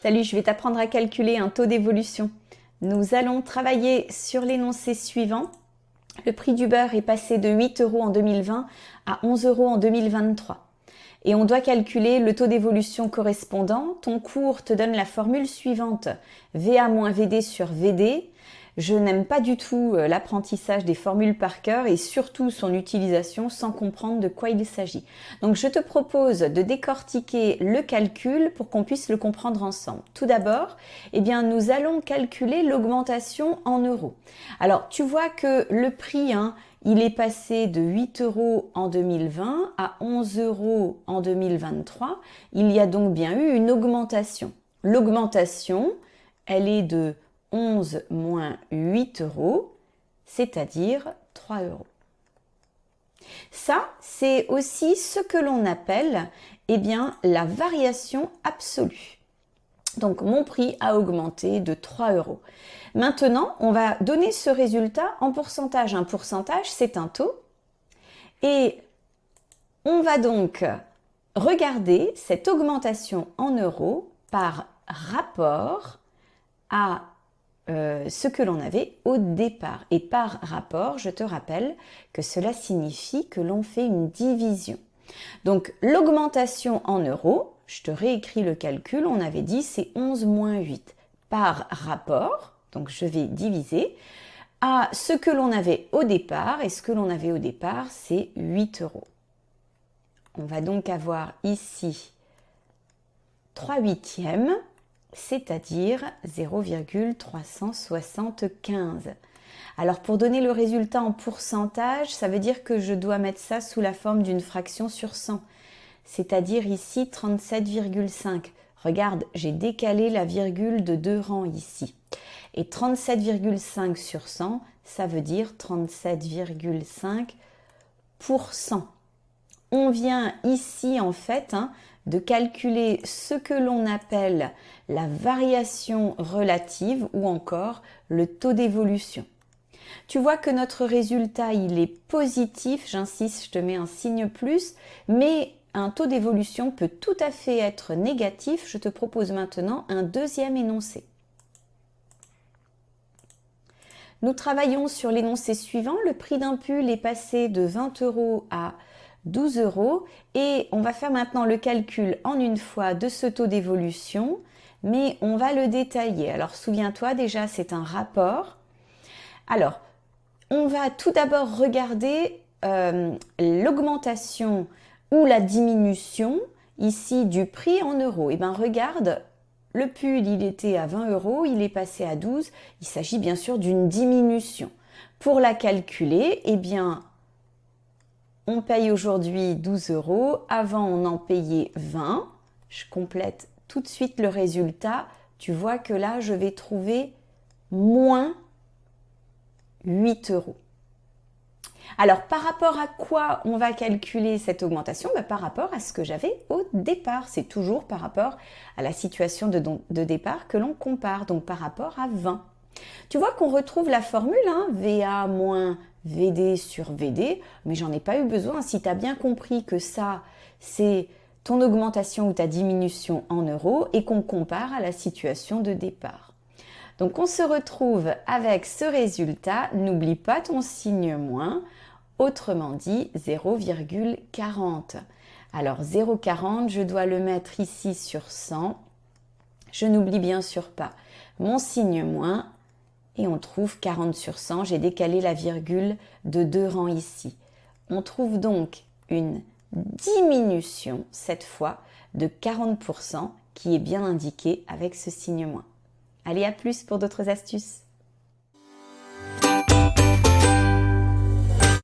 Salut, je vais t'apprendre à calculer un taux d'évolution. Nous allons travailler sur l'énoncé suivant. Le prix du beurre est passé de 8 € en 2020 à 11 € en 2023. Et on doit calculer le taux d'évolution correspondant. Ton cours te donne la formule suivante. VA moins VD sur VD. Je n'aime pas du tout l'apprentissage des formules par cœur et surtout son utilisation sans comprendre de quoi il s'agit. Donc je te propose de décortiquer le calcul pour qu'on puisse le comprendre ensemble. Tout d'abord, nous allons calculer l'augmentation en euros. Alors tu vois que le prix, il est passé de 8 € en 2020 à 11 € en 2023. Il y a donc bien eu une augmentation. L'augmentation, elle est de 11 moins 8 €, c'est-à-dire 3 €. Ça, c'est aussi ce que l'on appelle la variation absolue. Donc, mon prix a augmenté de 3 €. Maintenant, on va donner ce résultat en pourcentage. Un pourcentage, c'est un taux. Et on va donc regarder cette augmentation en euros par rapport à ce que l'on avait au départ. Et par rapport, je te rappelle que cela signifie que l'on fait une division. Donc, l'augmentation en euros, je te réécris le calcul, on avait dit c'est 11 moins 8. Par rapport, donc je vais diviser, à ce que l'on avait au départ, et ce que l'on avait au départ, c'est 8 €. On va donc avoir ici 3/8, c'est-à-dire 0,375. Alors pour donner le résultat en pourcentage, ça veut dire que je dois mettre ça sous la forme d'une fraction sur 100, c'est-à-dire ici 37,5. Regarde, j'ai décalé la virgule de 2 rangs ici. Et 37,5 sur 100, ça veut dire 37,5%. On vient ici en fait de calculer ce que l'on appelle la variation relative ou encore le taux d'évolution. Tu vois que notre résultat, il est positif, j'insiste, je te mets un signe plus, mais un taux d'évolution peut tout à fait être négatif. Je te propose maintenant un deuxième énoncé. Nous travaillons sur l'énoncé suivant. Le prix d'un pull est passé de 20 € à 12 € et on va faire maintenant le calcul en une fois de ce taux d'évolution, mais on va le détailler. Alors souviens-toi déjà, c'est un rapport. Alors, on va tout d'abord regarder l'augmentation ou la diminution ici du prix en euros. Et bien regarde, le pull il était à 20 €, il est passé à 12. Il s'agit bien sûr d'une diminution. Pour la calculer, on paye aujourd'hui 12 €. Avant, on en payait 20. Je complète tout de suite le résultat. Tu vois que là, je vais trouver moins 8 €. Alors, par rapport à quoi on va calculer cette augmentation? Par rapport à ce que j'avais au départ. C'est toujours par rapport à la situation de départ que l'on compare, donc par rapport à 20. Tu vois qu'on retrouve la formule, VA moins VD sur VD, mais j'en ai pas eu besoin. Si tu as bien compris que ça, c'est ton augmentation ou ta diminution en euros et qu'on compare à la situation de départ. Donc on se retrouve avec ce résultat. N'oublie pas ton signe moins, autrement dit 0,40. Alors 0,40, je dois le mettre ici sur 100. Je n'oublie bien sûr pas mon signe moins. Et on trouve 40 sur 100, j'ai décalé la virgule de 2 rangs ici. On trouve donc une diminution, cette fois, de 40% qui est bien indiquée avec ce signe moins. Allez, à plus pour d'autres astuces.